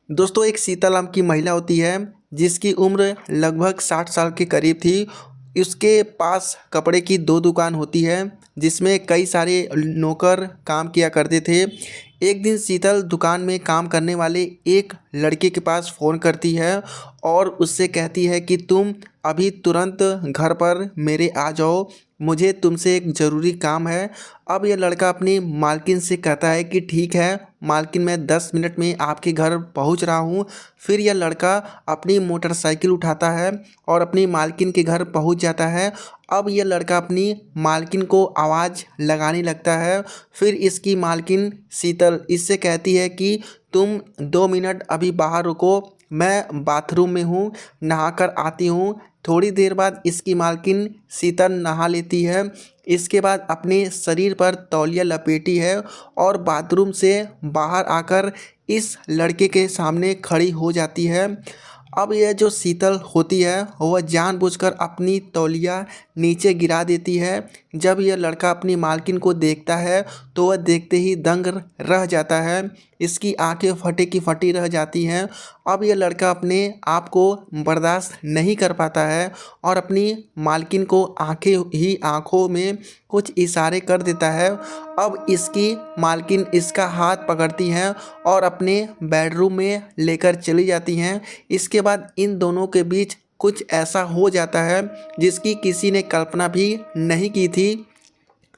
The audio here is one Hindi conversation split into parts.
दोस्तों एक शीतल नाम की महिला होती है जिसकी उम्र लगभग 60 साल के करीब थी। उसके पास कपड़े की 2 दुकान होती है जिसमें कई सारे नौकर काम किया करते थे। एक दिन शीतल दुकान में काम करने वाले एक लड़के के पास फ़ोन करती है और उससे कहती है कि तुम अभी तुरंत घर पर मेरे आ जाओ, मुझे तुमसे एक ज़रूरी काम है। अब यह लड़का अपनी मालकिन से कहता है कि ठीक है मालकिन, मैं 10 मिनट में आपके घर पहुंच रहा हूं। फिर यह लड़का अपनी मोटरसाइकिल उठाता है और अपनी मालकिन के घर पहुंच जाता है। अब यह लड़का अपनी मालकिन को आवाज़ लगाने लगता है। फिर इसकी मालकिन शीतल इससे कहती है कि तुम 2 मिनट अभी बाहर रुको, मैं बाथरूम में हूँ, नहा कर आती हूँ। थोड़ी देर बाद इसकी मालकिन शीतल नहा लेती है। इसके बाद अपने शरीर पर तौलिया लपेटी है और बाथरूम से बाहर आकर इस लड़के के सामने खड़ी हो जाती है। अब यह जो शीतल होती है वह जानबूझकर अपनी तौलिया नीचे गिरा देती है। जब यह लड़का अपनी मालकिन को देखता है तो वह देखते ही दंग रह जाता है। इसकी आंखें फटे की फटी रह जाती हैं। अब यह लड़का अपने आप को बर्दाश्त नहीं कर पाता है और अपनी मालकिन को आंखों में कुछ इशारे कर देता है। अब इसकी मालकिन इसका हाथ पकड़ती हैं और अपने बेडरूम में लेकर चली जाती हैं। इसके बाद इन दोनों के बीच कुछ ऐसा हो जाता है जिसकी किसी ने कल्पना भी नहीं की थी।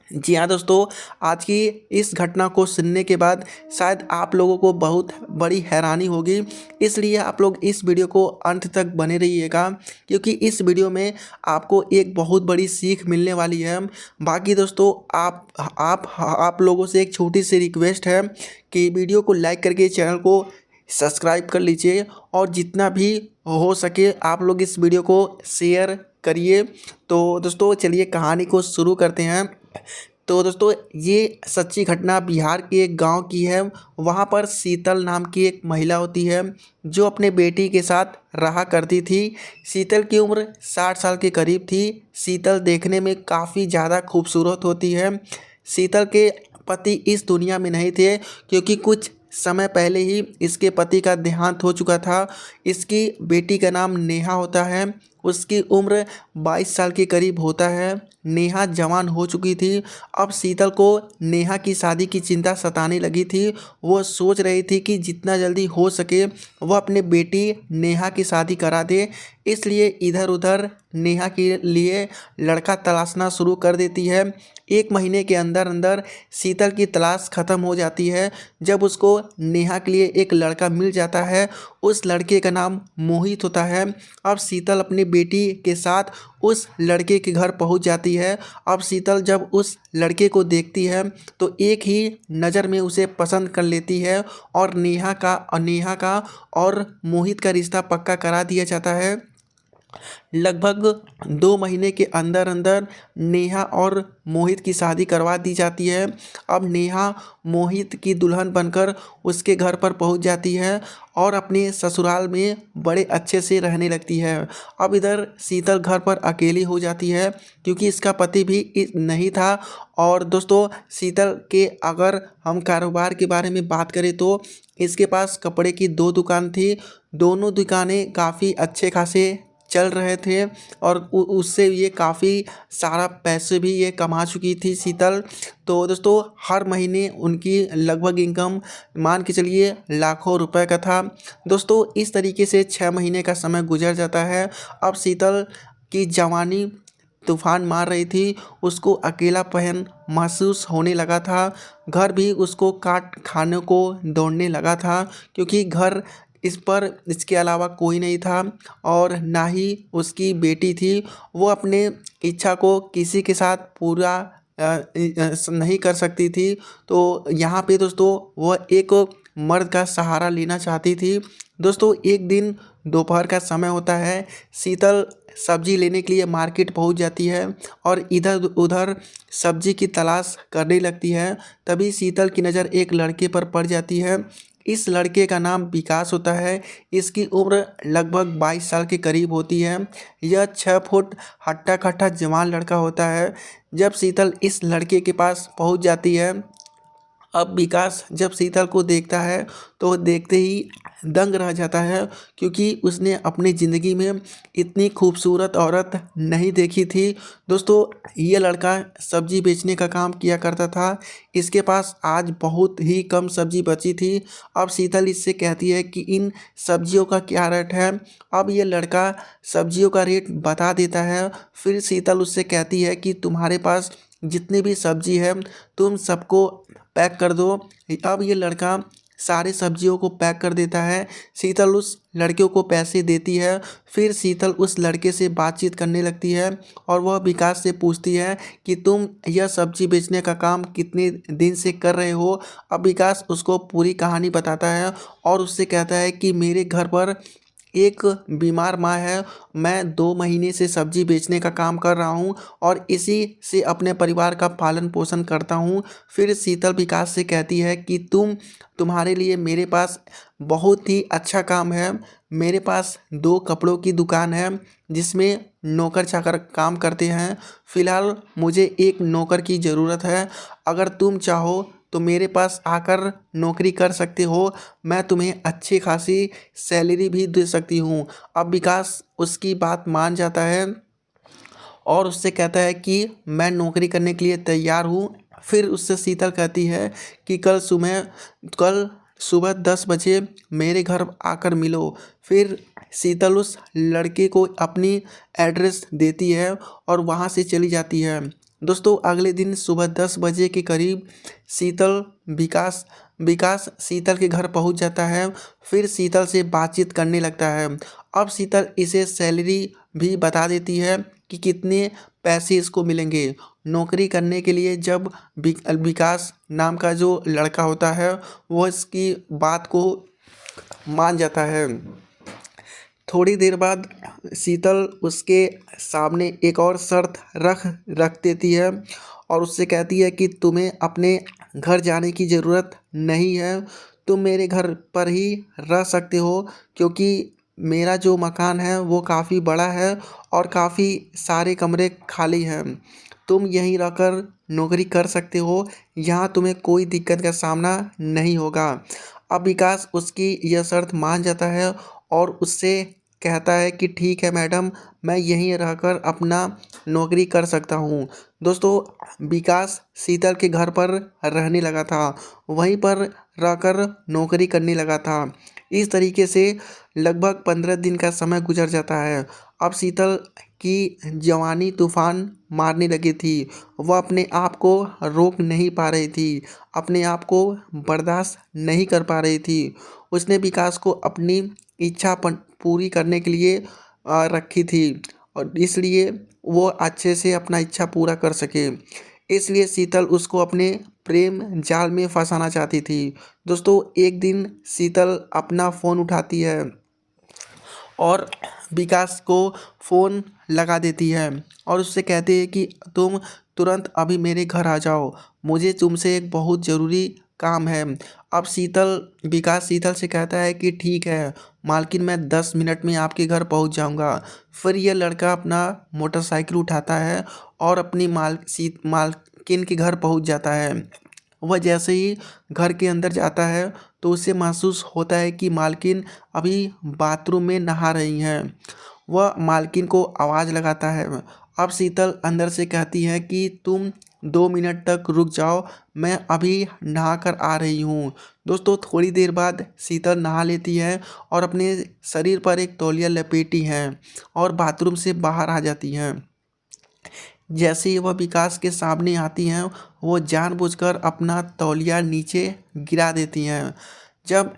जी हाँ दोस्तों, आज की इस घटना को सुनने के बाद शायद आप लोगों को बहुत बड़ी हैरानी होगी, इसलिए आप लोग इस वीडियो को अंत तक बने रहिएगा क्योंकि इस वीडियो में आपको एक बहुत बड़ी सीख मिलने वाली है। बाकी दोस्तों आप लोगों से एक छोटी सी रिक्वेस्ट है कि वीडियो को लाइक करके चैनल को सब्सक्राइब कर लीजिए और जितना भी हो सके आप लोग इस वीडियो को शेयर करिए। तो दोस्तों चलिए कहानी को शुरू करते हैं। तो दोस्तों ये सच्ची घटना बिहार के एक गांव की है। वहां पर शीतल नाम की एक महिला होती है जो अपने बेटी के साथ रहा करती थी। शीतल की उम्र 60 साल के करीब थी। शीतल देखने में काफ़ी ज़्यादा खूबसूरत होती है। शीतल के पति इस दुनिया में नहीं थे क्योंकि कुछ समय पहले ही इसके पति का देहांत हो चुका था। इसकी बेटी का नाम नेहा होता है। उसकी उम्र 22 साल के करीब होता है। नेहा जवान हो चुकी थी। अब शीतल को नेहा की शादी की चिंता सताने लगी थी। वो सोच रही थी कि जितना जल्दी हो सके वह अपने बेटी नेहा की शादी करा दे, इसलिए इधर उधर नेहा के लिए लड़का तलाशना शुरू कर देती है। 1 महीने के अंदर अंदर शीतल की तलाश ख़त्म हो जाती है जब उसको नेहा के लिए एक लड़का मिल जाता है। उस लड़के का नाम मोहित होता है। अब शीतल अपनी बेटी के साथ उस लड़के के घर पहुंच जाती है। अब शीतल जब उस लड़के को देखती है तो एक ही नज़र में उसे पसंद कर लेती है और नेहा का और मोहित का रिश्ता पक्का करा दिया जाता है। लगभग 2 महीने के अंदर अंदर नेहा और मोहित की शादी करवा दी जाती है। अब नेहा मोहित की दुल्हन बनकर उसके घर पर पहुंच जाती है और अपने ससुराल में बड़े अच्छे से रहने लगती है। अब इधर शीतल घर पर अकेली हो जाती है क्योंकि इसका पति भी नहीं था। और दोस्तों शीतल के अगर हम कारोबार के बारे में बात करें तो इसके पास कपड़े की 2 दुकान थी। दोनों दुकानें काफ़ी अच्छे खासे चल रहे थे और उससे ये काफ़ी सारा पैसे भी ये कमा चुकी थी शीतल। तो दोस्तों हर महीने उनकी लगभग इनकम मान के चलिए लाखों रुपए का था। दोस्तों इस तरीके से 6 महीने का समय गुजर जाता है। अब शीतल की जवानी तूफान मार रही थी। उसको अकेलापन महसूस होने लगा था। घर भी उसको काट खाने को दौड़ने लगा था क्योंकि घर इसके अलावा कोई नहीं था और ना ही उसकी बेटी थी। वो अपने इच्छा को किसी के साथ पूरा नहीं कर सकती थी। तो यहाँ पे दोस्तों वह एक मर्द का सहारा लेना चाहती थी। दोस्तों एक दिन दोपहर का समय होता है। शीतल सब्जी लेने के लिए मार्केट पहुंच जाती है और इधर उधर सब्जी की तलाश करने लगती है। तभी शीतल की नज़र एक लड़के पर पड़ जाती है। इस लड़के का नाम विकास होता है। इसकी उम्र लगभग 22 साल के करीब होती है। यह 6 फुट हट्टा कट्टा जवान लड़का होता है। जब शीतल इस लड़के के पास पहुंच जाती है, अब विकास जब शीतल को देखता है तो देखते ही दंग रह जाता है, क्योंकि उसने अपनी ज़िंदगी में इतनी खूबसूरत औरत नहीं देखी थी। दोस्तों, ये लड़का सब्ज़ी बेचने का काम किया करता था। इसके पास आज बहुत ही कम सब्ज़ी बची थी। अब शीतल इससे कहती है कि इन सब्जियों का क्या रेट है। अब ये लड़का सब्जियों का रेट बता देता है। फिर शीतल उससे कहती है कि तुम्हारे पास जितनी भी सब्जी है तुम सबको पैक कर दो। अब ये लड़का सारे सब्जियों को पैक कर देता है। शीतल उस लड़के को पैसे देती है। फिर शीतल उस लड़के से बातचीत करने लगती है और वह विकास से पूछती है कि तुम यह सब्जी बेचने का काम कितने दिन से कर रहे हो। अब विकास उसको पूरी कहानी बताता है और उससे कहता है कि मेरे घर पर एक बीमार माँ है। मैं 2 महीने से सब्जी बेचने का काम कर रहा हूँ और इसी से अपने परिवार का पालन पोषण करता हूँ। फिर शीतल विकास से कहती है कि तुम्हारे लिए मेरे पास बहुत ही अच्छा काम है। मेरे पास 2 कपड़ों की दुकान है जिसमें नौकर चाकर काम करते हैं। फ़िलहाल मुझे एक नौकर की ज़रूरत है। अगर तुम चाहो तो मेरे पास आकर नौकरी कर सकते हो। मैं तुम्हें अच्छी खासी सैलरी भी दे सकती हूँ। अब विकास उसकी बात मान जाता है और उससे कहता है कि मैं नौकरी करने के लिए तैयार हूँ। फिर उससे शीतल कहती है कि कल सुबह 10 बजे मेरे घर आकर मिलो। फिर शीतल उस लड़के को अपनी एड्रेस देती है और वहाँ से चली जाती है। दोस्तों, अगले दिन सुबह 10 बजे के करीब शीतल विकास विकास शीतल के घर पहुंच जाता है। फिर शीतल से बातचीत करने लगता है। अब शीतल इसे सैलरी भी बता देती है कि कितने पैसे इसको मिलेंगे नौकरी करने के लिए। जब विकास नाम का जो लड़का होता है वो इसकी बात को मान जाता है। थोड़ी देर बाद शीतल उसके सामने एक और शर्त रख देती है और उससे कहती है कि तुम्हें अपने घर जाने की ज़रूरत नहीं है। तुम मेरे घर पर ही रह सकते हो, क्योंकि मेरा जो मकान है वो काफ़ी बड़ा है और काफ़ी सारे कमरे खाली हैं। तुम यहीं रहकर नौकरी कर सकते हो। यहाँ तुम्हें कोई दिक्कत का सामना नहीं होगा। अब विकास उसकी यह शर्त मान जाता है और उससे कहता है कि ठीक है मैडम, मैं यहीं रहकर अपना नौकरी कर सकता हूँ। दोस्तों, विकास शीतल के घर पर रहने लगा था। वहीं पर रहकर नौकरी करने लगा था। इस तरीके से लगभग 15 दिन का समय गुजर जाता है। अब शीतल की जवानी तूफान मारने लगी थी। वह अपने आप को रोक नहीं पा रही थी, अपने आप को बर्दाश्त नहीं कर पा रही थी। उसने विकास को अपनी इच्छा पूरी करने के लिए रखी थी और इसलिए वो अच्छे से अपना इच्छा पूरा कर सके। इसलिए शीतल उसको अपने प्रेम जाल में फंसाना चाहती थी। दोस्तों, एक दिन शीतल अपना फ़ोन उठाती है और विकास को फ़ोन लगा देती है और उससे कहती है कि तुम तुरंत अभी मेरे घर आ जाओ, मुझे तुमसे एक बहुत ज़रूरी काम है। अब विकास शीतल से कहता है कि ठीक है मालकिन, मैं 10 मिनट में आपके घर पहुंच जाऊंगा। फिर यह लड़का अपना मोटरसाइकिल उठाता है और अपनी मालकिन के घर पहुंच जाता है। वह जैसे ही घर के अंदर जाता है तो उसे महसूस होता है कि मालकिन अभी बाथरूम में नहा रही हैं। वह मालकिन को आवाज़ लगाता है। अब शीतल अंदर से कहती है कि तुम 2 मिनट तक रुक जाओ, मैं अभी नहा कर आ रही हूँ। दोस्तों, थोड़ी देर बाद शीतल नहा लेती है और अपने शरीर पर एक तौलिया लपेटी है और बाथरूम से बाहर आ जाती हैं। जैसे ही वह विकास के सामने आती हैं वो जानबूझकर अपना तौलिया नीचे गिरा देती हैं। जब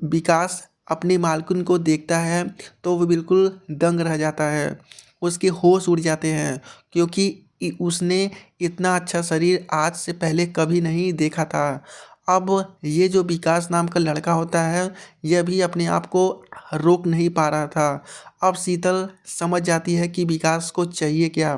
विकास अपनी मालकिन को देखता है तो वो बिल्कुल दंग रह जाता है। उसके होश उड़ जाते हैं, क्योंकि उसने इतना अच्छा शरीर आज से पहले कभी नहीं देखा था। अब ये जो विकास नाम का लड़का होता है यह भी अपने आप को रोक नहीं पा रहा था। अब शीतल समझ जाती है कि विकास को चाहिए क्या।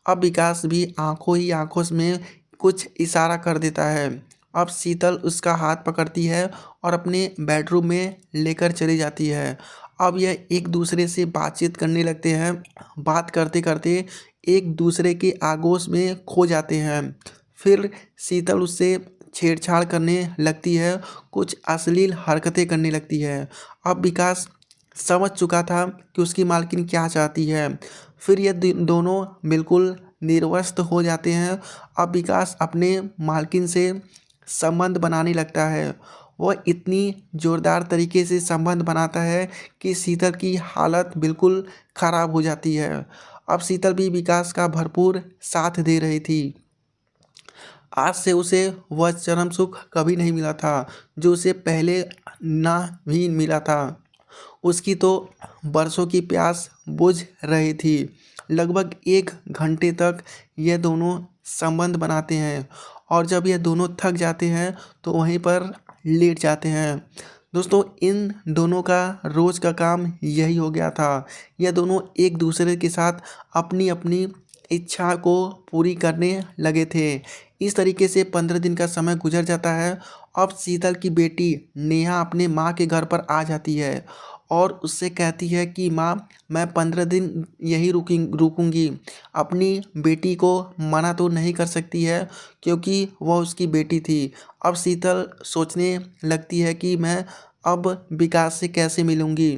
अब विकास भी आंखों ही आंखों में कुछ इशारा कर देता है। अब शीतल उसका हाथ पकड़ती है और अपने बेडरूम में लेकर चली जाती है। अब यह एक दूसरे से बातचीत करने लगते हैं। बात करते करते एक दूसरे के आगोश में खो जाते हैं। फिर शीतल उससे छेड़छाड़ करने लगती है, कुछ अश्लील हरकतें करने लगती है। अब विकास समझ चुका था कि उसकी मालकिन क्या चाहती है। फिर ये दोनों बिल्कुल निर्वस्त हो जाते हैं। अब विकास अपने मालकिन से संबंध बनाने लगता है। वह इतनी ज़ोरदार तरीके से संबंध बनाता है कि शीतल की हालत बिल्कुल ख़राब हो जाती है। अब शीतल भी विकास का भरपूर साथ दे रही थी। आज से उसे वह चरम सुख कभी नहीं मिला था जो उसे पहले ना भी मिला था। उसकी तो बरसों की प्यास बुझ रही थी। लगभग 1 घंटे तक ये दोनों संबंध बनाते हैं और जब ये दोनों थक जाते हैं तो वहीं पर लेट जाते हैं। दोस्तों, इन दोनों का रोज़ का काम यही हो गया था। ये दोनों एक दूसरे के साथ अपनी अपनी इच्छा को पूरी करने लगे थे। इस तरीके से 15 दिन का समय गुजर जाता है। अब शीतल की बेटी नेहा अपने माँ के घर पर आ जाती है और उससे कहती है कि माँ, मैं 15 दिन यहीं रुकूंगी। अपनी बेटी को मना तो नहीं कर सकती है क्योंकि वह उसकी बेटी थी। अब शीतल सोचने लगती है कि मैं अब विकास से कैसे मिलूंगी।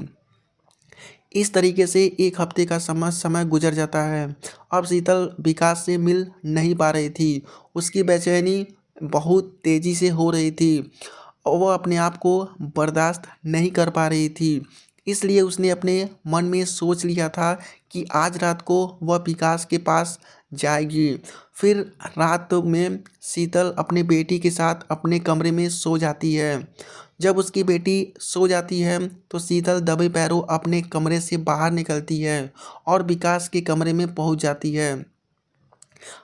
इस तरीके से 1 हफ्ते का समय गुजर जाता है। अब शीतल विकास से मिल नहीं पा रही थी। उसकी बेचैनी बहुत तेज़ी से हो रही थी और वह अपने आप को बर्दाश्त नहीं कर पा रही थी। इसलिए उसने अपने मन में सोच लिया था कि आज रात को वह विकास के पास जाएगी। फिर रात में शीतल अपने बेटी के साथ अपने कमरे में सो जाती है। जब उसकी बेटी सो जाती है तो शीतल दबे पैरों अपने कमरे से बाहर निकलती है और विकास के कमरे में पहुंच जाती है।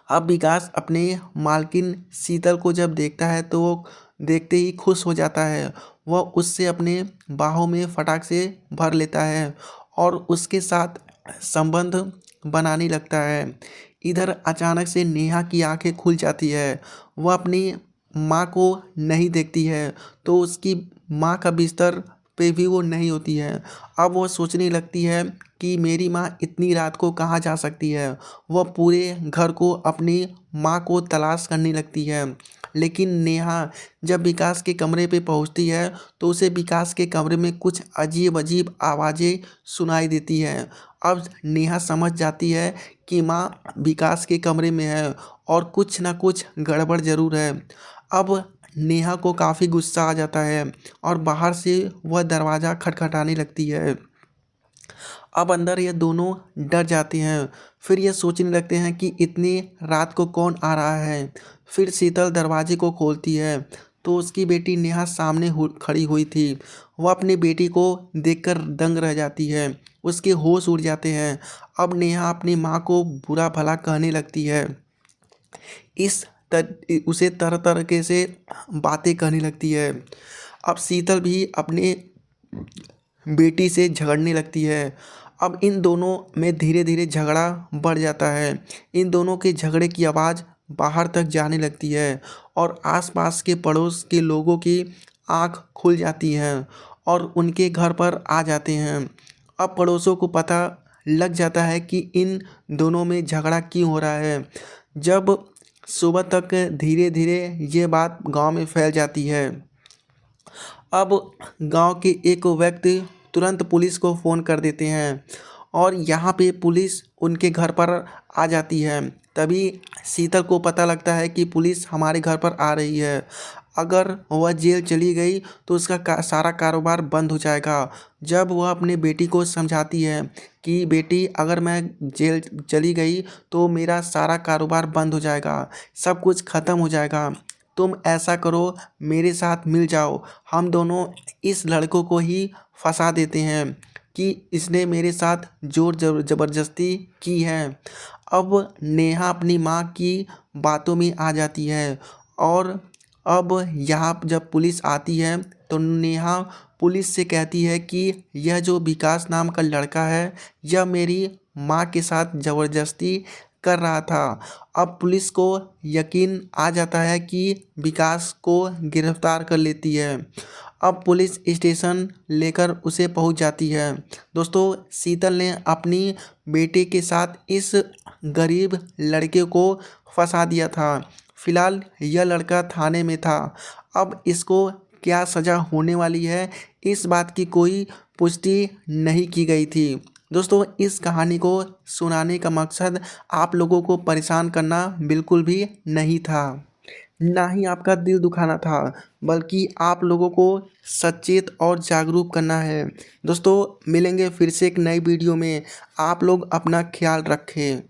अब विकास अपने मालकिन शीतल को जब देखता है तो वो देखते ही खुश हो जाता है। वह उससे अपने बाहों में फटाक से भर लेता है और उसके साथ संबंध बनाने लगता है। इधर अचानक से नेहा की आंखें खुल जाती है। वह अपनी माँ को नहीं देखती है तो उसकी माँ का बिस्तर पे भी वो नहीं होती है। अब वो सोचने लगती है कि मेरी माँ इतनी रात को कहाँ जा सकती है। वह पूरे घर को अपनी माँ को तलाश करने लगती है। लेकिन नेहा जब विकास के कमरे पे पहुंचती है तो उसे विकास के कमरे में कुछ अजीब अजीब आवाज़ें सुनाई देती हैं। अब नेहा समझ जाती है कि माँ विकास के कमरे में है और कुछ ना कुछ गड़बड़ ज़रूर है। अब नेहा को काफ़ी गुस्सा आ जाता है और बाहर से वह दरवाज़ा खटखटाने लगती है। अब अंदर ये दोनों डर जाते हैं। फिर ये सोचने लगते हैं कि इतनी रात को कौन आ रहा है। फिर शीतल दरवाजे को खोलती है तो उसकी बेटी नेहा सामने खड़ी हुई थी। वह अपनी बेटी को देखकर दंग रह जाती है। उसके होश उड़ जाते हैं। अब नेहा अपनी माँ को बुरा भला कहने लगती है। उसे तरह तरह के से बातें कहने लगती है। अब शीतल भी अपने बेटी से झगड़ने लगती है। अब इन दोनों में धीरे धीरे झगड़ा बढ़ जाता है। इन दोनों के झगड़े की आवाज़ बाहर तक जाने लगती है और आसपास के पड़ोस के लोगों की आंख खुल जाती है और उनके घर पर आ जाते हैं। अब पड़ोसों को पता लग जाता है कि इन दोनों में झगड़ा क्यों हो रहा है। जब सुबह तक धीरे धीरे ये बात गांव में फैल जाती है। अब गांव के एक व्यक्ति तुरंत पुलिस को फ़ोन कर देते हैं और यहाँ पे पुलिस उनके घर पर आ जाती है। तभी शीतल को पता लगता है कि पुलिस हमारे घर पर आ रही है। अगर वह जेल चली गई तो उसका सारा कारोबार बंद हो जाएगा। जब वह अपने बेटी को समझाती है कि बेटी, अगर मैं जेल चली गई तो मेरा सारा कारोबार बंद हो जाएगा, सब कुछ ख़त्म हो जाएगा। तुम ऐसा करो, मेरे साथ मिल जाओ, हम दोनों इस लड़कों को ही फंसा देते हैं कि इसने मेरे साथ जोर ज़बरदस्ती की है। अब नेहा अपनी माँ की बातों में आ जाती है और अब यहाँ जब पुलिस आती है तो नेहा पुलिस से कहती है कि यह जो विकास नाम का लड़का है, यह मेरी माँ के साथ ज़बरदस्ती कर रहा था। अब पुलिस को यकीन आ जाता है कि विकास को गिरफ्तार कर लेती है। अब पुलिस स्टेशन लेकर उसे पहुंच जाती है। दोस्तों, शीतल ने अपनी बेटे के साथ इस गरीब लड़के को फंसा दिया था। फिलहाल यह लड़का थाने में था। अब इसको क्या सज़ा होने वाली है, इस बात की कोई पुष्टि नहीं की गई थी। दोस्तों, इस कहानी को सुनाने का मकसद आप लोगों को परेशान करना बिल्कुल भी नहीं था, ना ही आपका दिल दुखाना था, बल्कि आप लोगों को सचेत और जागरूक करना है। दोस्तों, मिलेंगे फिर से एक नई वीडियो में। आप लोग अपना ख्याल रखें।